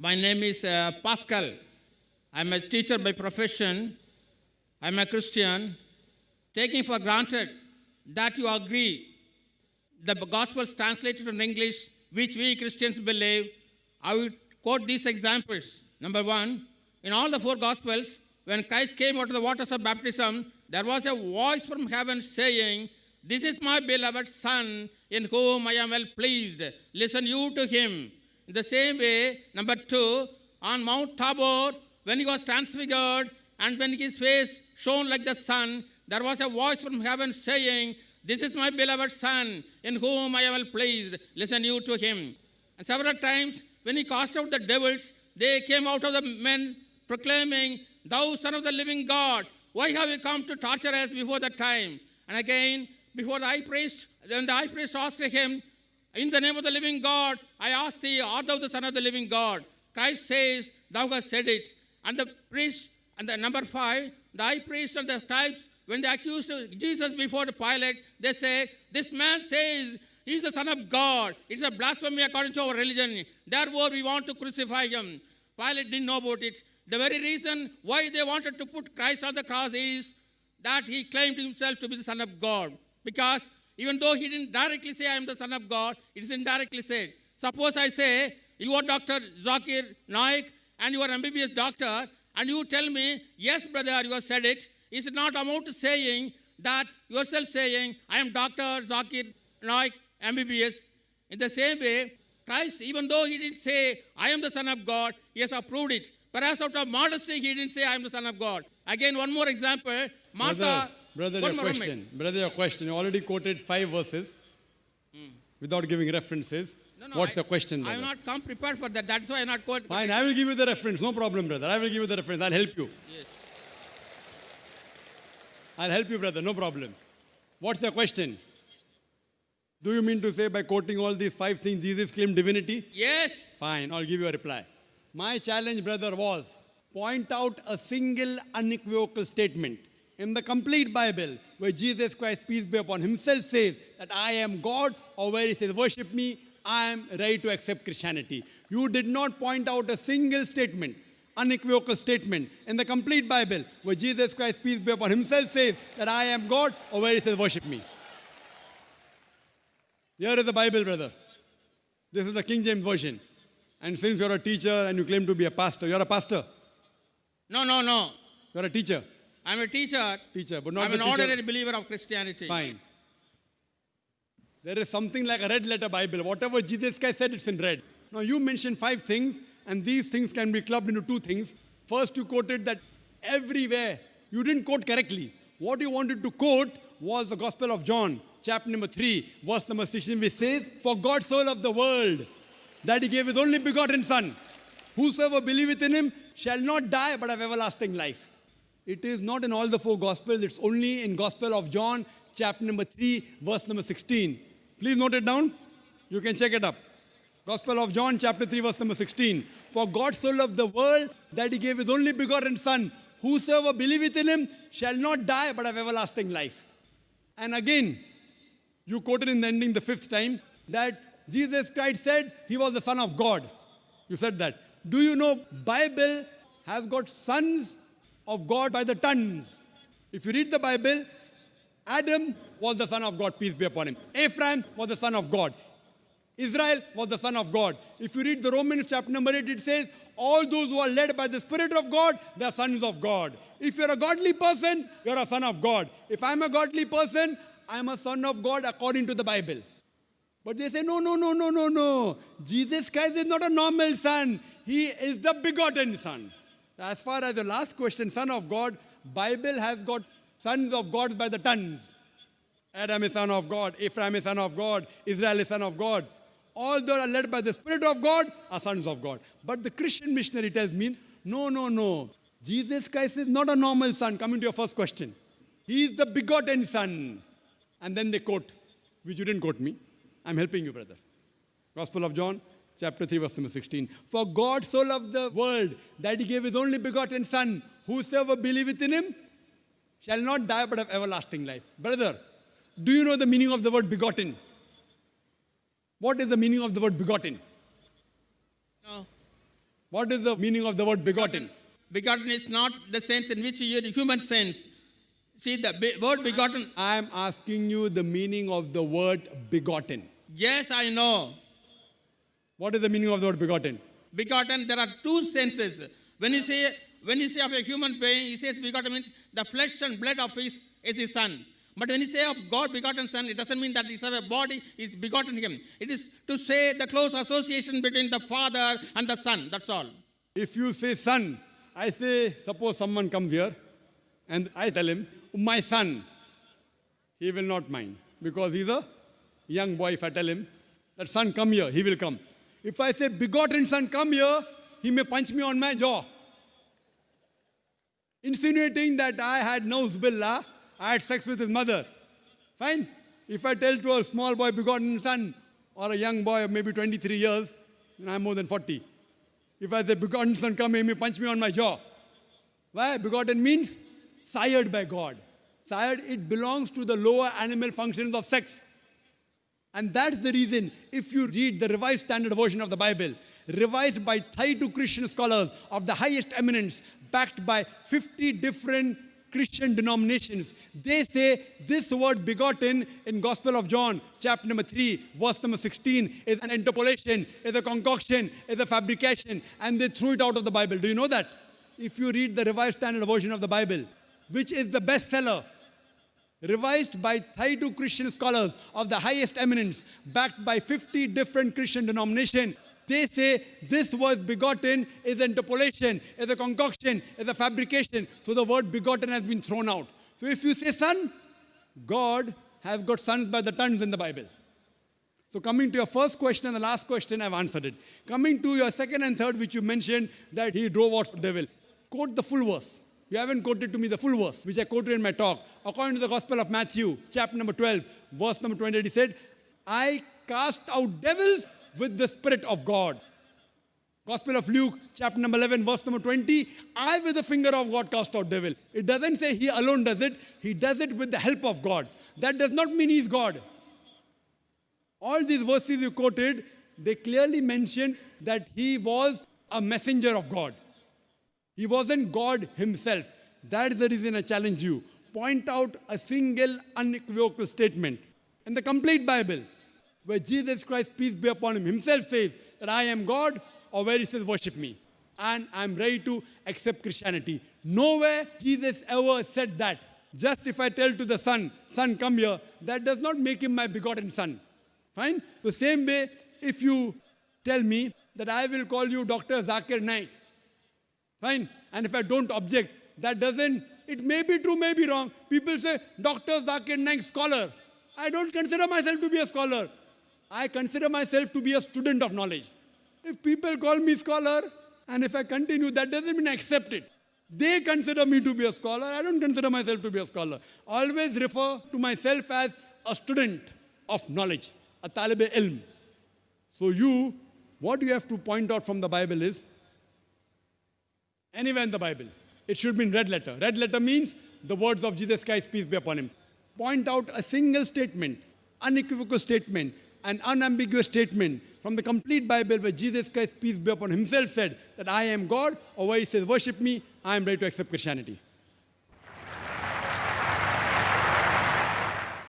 My name is Pascal. I'm a teacher by profession. I'm a Christian. Taking for granted that you agree the Gospels translated in English, which we Christians believe, I will quote these examples. Number one, in all the four Gospels, when Christ came out of the waters of baptism, there was a voice from heaven saying, "This is my beloved Son, in whom I am well pleased. Listen you to him." In the same way, number two, on Mount Tabor, when he was transfigured and when his face shone like the sun, there was a voice from heaven saying, "This is my beloved Son, in whom I am well pleased. Listen you to him." And several times, when he cast out the devils, they came out of the men proclaiming, "Thou Son of the living God, why have you come to torture us before the time?" And again, before the high priest, then the high priest asked him, "In the name of the living God, I ask thee, art thou the Son of the living God?" Christ says, "Thou hast said it." And the priest, and the number five, the high priest and the scribes, when they accused Jesus before Pilate, they said, "This man says he is the Son of God. It's a blasphemy according to our religion. Therefore, we want to crucify him." Pilate didn't know about it. The very reason why they wanted to put Christ on the cross is that he claimed himself to be the Son of God. Because even though he didn't directly say, "I am the Son of God," it is indirectly said. Suppose I say, "You are Dr. Zakir Naik and you are MBBS doctor," and you tell me, "Yes, brother, you have said it." Is it not amount to saying that yourself saying, "I am Dr. Zakir Naik, MBBS"? In the same way, Christ, even though he didn't say, "I am the Son of God," he has approved it. Perhaps out of modesty, he didn't say, "I am the Son of God." Again, one more example. Martha. Brother, your question. You already quoted 5 verses without giving references. No, What's the question, I brother? have not come prepared for that. That's why I not quote. Fine, I will give you the reference. No problem, brother. I will give you the reference. I'll help you. Yes. I'll help you, brother. No problem. What's the question? Do you mean to say by quoting all these 5 things, Jesus claimed divinity? Yes. Fine, I'll give you a reply. My challenge, brother, was point out a single unequivocal statement in the complete Bible where Jesus Christ, peace be upon himself, says that I am God, or where he says, "Worship me, I am ready to accept Christianity." You did not point out a single statement, unequivocal statement in the complete Bible where Jesus Christ, peace be upon himself, says that I am God, or where he says, "Worship me." Here is the Bible, brother. This is the King James Version. And since you're a teacher and you claim to be a pastor, you're a pastor. No. You're a teacher. I'm a teacher. Teacher, but not I'm the an teacher. ordinary believer of Christianity. Fine. There is something like a red letter Bible. Whatever Jesus Christ said, it's in red. Now you mentioned 5 things, and these things can be clubbed into 2 things. First, you quoted that everywhere. You didn't quote correctly. What you wanted to quote was the Gospel of John, chapter number 3, verse number 16, which says, "For God so loved the world that he gave his only begotten Son. Whosoever believeth in him shall not die but have everlasting life." It is not in all the 4 Gospels. It's only in Gospel of John, chapter number 3, verse number 16. Please note it down. You can check it up. Gospel of John, chapter 3, verse number 16. "For God so loved the world that he gave his only begotten Son. Whosoever believeth in him shall not die but have everlasting life." And again, you quoted in the ending the 5th time that Jesus Christ said he was the Son of God. You said that. Do you know Bible has got sons of God by the tons? If you read the Bible, Adam was the son of God, peace be upon him. Ephraim was the son of God. Israel was the son of God. If you read the Romans chapter number 8, it says, all those who are led by the Spirit of God, they are sons of God. If you're a godly person, you're a son of God. If I'm a godly person, I'm a son of God according to the Bible. But they say, no. Jesus Christ is not a normal son. He is the begotten Son. As far as the last question, Son of God, Bible has got sons of God by the tons. Adam is son of God, Ephraim is son of God, Israel is son of God. All those are led by the Spirit of God are sons of God. But the Christian missionary tells me, no. Jesus Christ is not a normal son. Coming to your first question. He is the begotten Son. And then they quote, which you didn't quote me. I'm helping you, brother. Gospel of John, chapter 3, verse number 16. "For God so loved the world that he gave his only begotten Son. Whosoever believeth in him shall not die but have everlasting life." Brother, do you know the meaning of the word begotten? What is the meaning of the word begotten? No. What is the meaning of the word begotten? Begotten is not the sense in which you use human sense. See, the word begotten. I am asking you the meaning of the word begotten. Yes, I know. What is the meaning of the word begotten? Begotten, there are two senses. When you say of a human being, he says begotten means the flesh and blood of his son. But when you say of God begotten son, it doesn't mean that he has a body, is begotten him. It is to say the close association between the father and the son. That's all. If you say son, I say, suppose someone comes here and I tell him, my son, he will not mind because he's a young boy. If I tell him that son come here, he will come. If I say begotten son come here, he may punch me on my jaw, insinuating that I had nauzubillah, I had sex with his mother. Fine. If I tell to a small boy begotten son or a young boy of maybe 23 years, then I'm more than 40. If I say begotten son come, he may punch me on my jaw. Why? Begotten means sired by God. Sired, it belongs to the lower animal functions of sex. And that's the reason, if you read the Revised Standard Version of the Bible, revised by 32 Christian scholars of the highest eminence, backed by 50 different Christian denominations, they say this word begotten in Gospel of John, chapter number 3, verse number 16, is an interpolation, is a concoction, is a fabrication, and they threw it out of the Bible. Do you know that? If you read the Revised Standard Version of the Bible, which is the bestseller, revised by 32 Christian scholars of the highest eminence, backed by 50 different Christian denominations, they say this word begotten is an interpolation, is a concoction, is a fabrication. So the word begotten has been thrown out. So if you say son, God has got sons by the tons in the Bible. So coming to your first question and the last question, I've answered it. Coming to your second and third, which you mentioned, that he drove out devils. Quote the full verse. You haven't quoted to me the full verse, which I quoted in my talk. According to the Gospel of Matthew, chapter number 12, verse number 28, he said, I cast out devils with the Spirit of God. Gospel of Luke, chapter number 11, verse number 20, I with the finger of God cast out devils. It doesn't say he alone does it. He does it with the help of God. That does not mean he's God. All these verses you quoted, they clearly mention that he was a messenger of God. He wasn't God himself. That is the reason I challenge you. Point out a single unequivocal statement in the complete Bible where Jesus Christ, peace be upon him, himself says that I am God, or where he says worship me. And I'm ready to accept Christianity. Nowhere Jesus ever said that. Just if I tell to the son, son come here, that does not make him my begotten son. Fine? The same way, if you tell me that I will call you Dr. Zakir Naik, fine? And if I don't object, that doesn't, it may be true, may be wrong. People say, Dr. Zakir Naik, scholar. I don't consider myself to be a scholar. I consider myself to be a student of knowledge. If people call me scholar, and if I continue, that doesn't mean I accept it. They consider me to be a scholar. I don't consider myself to be a scholar. Always refer to myself as a student of knowledge, a talib ilm. So you, what you have to point out from the Bible is, anywhere in the Bible, it should be in red letter. Red letter means the words of Jesus Christ, peace be upon him. Point out a single statement, unequivocal statement, an unambiguous statement from the complete Bible where Jesus Christ, peace be upon him, himself said that I am God, or where he says worship me, I am ready to accept Christianity.